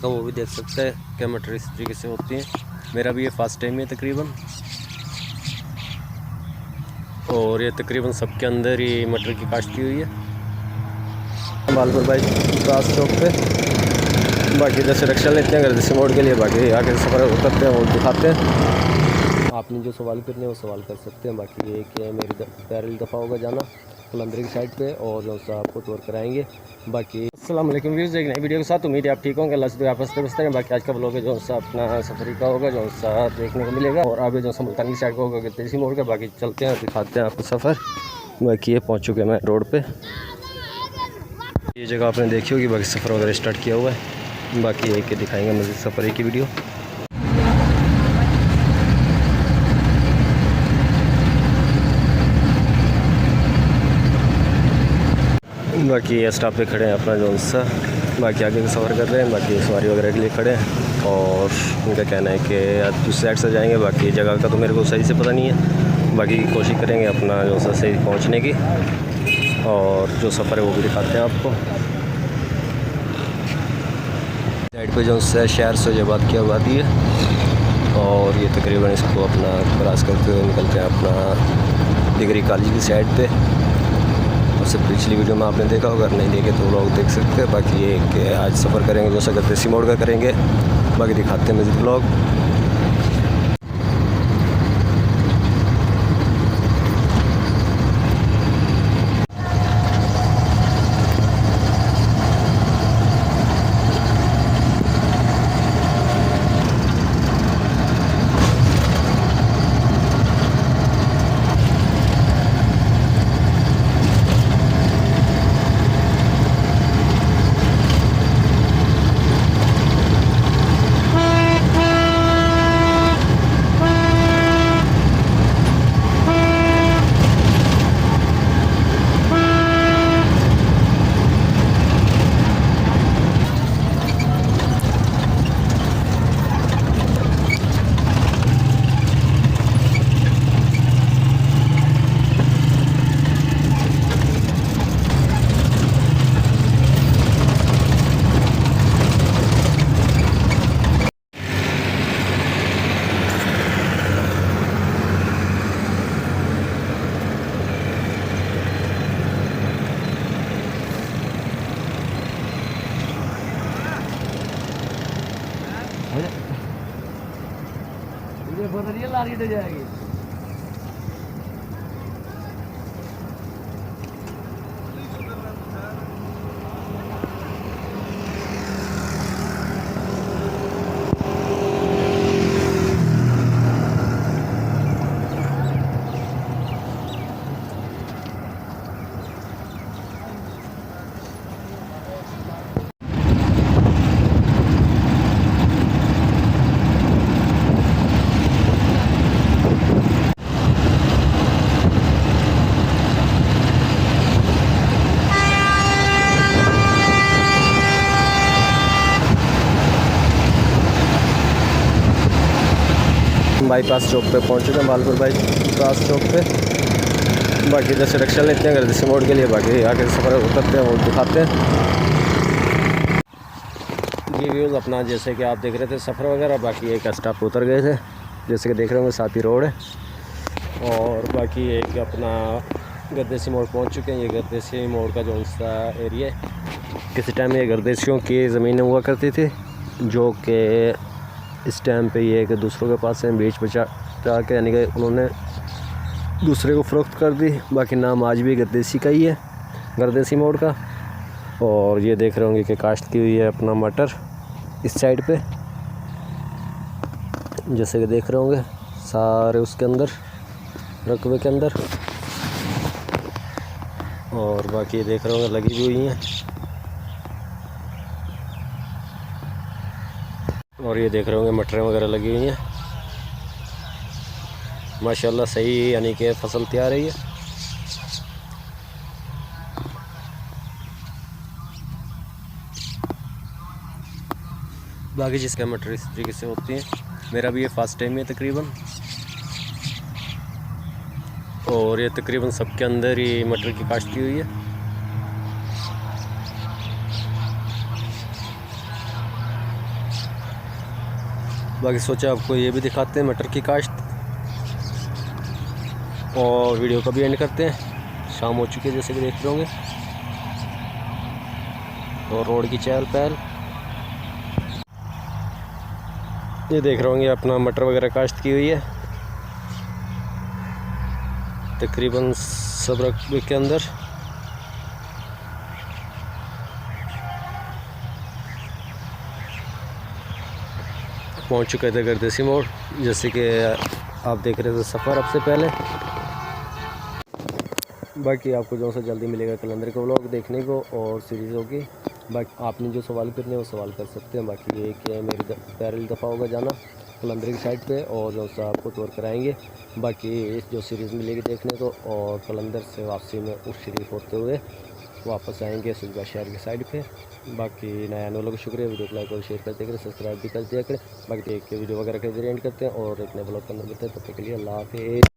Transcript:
तो वो भी देख सकते हैं क्या मटर इस तरीके से होती हैं। मेरा भी ये फर्स्ट टाइम है तकरीबन, और ये तकरीबन सबके अंदर ही मटर की काश्त की हुई है बालपुर बाई पास चौक पे। बाकी इधर से रिक्शा लेते हैं गर्दसी मोड़ के लिए, बाकी आगे सफ़र करते हैं वो दिखाते हैं। आपने जो सवाल करने वो सवाल कर सकते हैं। बाकी ये कि मेरी पहली दफ़ा होगा जाना कलंदरी की साइड पे, और जो सा आपको टूर कराएंगे। बाकी अस्सलाम वालेकुम व्यूज़, एक नई वीडियो के साथ उम्मीद है आप ठीक होंगे। अल्लाह से आप हंसते बसते हैं। बाकी आज का ब्लॉग है जो सा अपना सफरी का होगा, जो सा देखने को मिलेगा, और आगे जो सा मुल्तान की साइड का होगा तेजी मोड़ का। बाकी चलते हैं दिखाते हैं आपको सफ़र। बाकी ये पहुँच चुके हैं मैं रोड पर। ये जगह आपने देखी होगी, बाकी सफ़र वगैरह स्टार्ट किया हुआ है। बाकी एक दिखाएंगे मज़ीद सफ़र एक ही वीडियो। बाकी ये स्टॉप पे खड़े हैं अपना जो सा, बाकी आगे का सफ़र कर रहे हैं। बाकी सवारी वगैरह के लिए खड़े हैं, और उनका कहना है कि दूसरी साइड से जाएंगे। बाकी जगह का तो मेरे को सही से पता नहीं है, बाकी कोशिश करेंगे अपना जो सा सही पहुंचने की, और जो सफ़र है वो भी दिखाते हैं आपको। साइड पे जो सा शहर सोजाबाद की आबादी है, और ये तकरीबन इसको अपना क्रॉस करते हुए निकलते हैं अपना डिग्री कॉलेज की साइड पे। उससे पिछली वीडियो में आपने देखा होगा, नहीं देखे तो लोग देख सकते हैं। बाकी ये कि आज सफ़र करेंगे जो सा गर्दसी मोड़ का करेंगे, बाकी दिखाते हैं मज़ीद ब्लॉग। मुझे पता नहीं है लारी तो जाएगी। बाईपास चौक पे पहुंच चुके हैं, बालपुर बाईपास चौक पे। बाकी इधर से रिक्शा लेते हैं गर्दसी मोड़ के लिए, बाकी आगे सफ़र उतरते हैं वो दिखाते हैं। ये व्यूज़ अपना जैसे कि आप देख रहे थे सफ़र वगैरह, बाकी एक स्टॉप उतर गए थे जैसे कि देख रहे होंगे, साथ ही रोड है। और बाकी एक अपना गर्देसी मोड़ पहुंच चुके हैं। ये गर्देसी मोड़ का जो सा एरिया है, किसी टाइम ये गर्देशियों की ज़मीनें हुआ करती थी, जो कि इस टाइम पे ये कि दूसरों के पास है, बेच बचा के, यानी कि उन्होंने दूसरे को फ़रोख्त कर दी। बाकी नाम आज भी गर्देसी का ही है, गर्देसी मोड़ का। और ये देख रहे होंगे कि काश्त की हुई है अपना मटर इस साइड पे, जैसे कि देख रहे होंगे सारे उसके अंदर रकबे के अंदर। और बाकी देख रहे होंगे लगी भी हुई हैं, और ये देख रहे होंगे मटरें वगैरह लगी हुई हैं माशाल्लाह सही, यानी कि फसल तैयार है ये। बाकी जिसका मटर इस तरीके से होती हैं। मेरा भी ये फर्स्ट टाइम है तकरीबन, और ये तकरीबन सबके अंदर ही मटर की काश्त की हुई है। बाकी सोचा आपको ये भी दिखाते हैं मटर की काश्त, और वीडियो का भी एंड करते हैं। शाम हो चुकी है जैसे कि देख रहे होंगे, और रोड की चहल पहल। ये देख रहे होंगे अपना मटर वगैरह काश्त की हुई है तकरीबन सब रकबे के अंदर। पहुंच चुके थे गर्देसी मोड़, जैसे कि आप देख रहे थे सफ़र अब से पहले। बाकी आपको जो सा जल्दी मिलेगा कलंदर का व्लॉग देखने को और सीरीज़ होगी। बाकी आपने जो सवाल करने हैं वो सवाल कर सकते हैं। बाकी ये कि मेरी पहली दफ़ा होगा जाना कलंदर की साइड पे, और जो सा आपको तौर कराएंगे। बाकी इस जो सीरीज़ मिलेगी देखने को, और कलंदर से वापसी में उस शरीफ होते हुए वापस आएंगे सुजगा शहर की साइड पे। बाकी नया आने वालों को शुक्रिया, वीडियो को लाइक और शेयर करते करें, सब्सक्राइब भी कर दिया करें। बाकी देख के वीडियो वगैरह के एंड करते हैं और एक नए ब्लॉग के अंदर मिलते हैं, तब तक के लिए अल्लाह हाफिज़।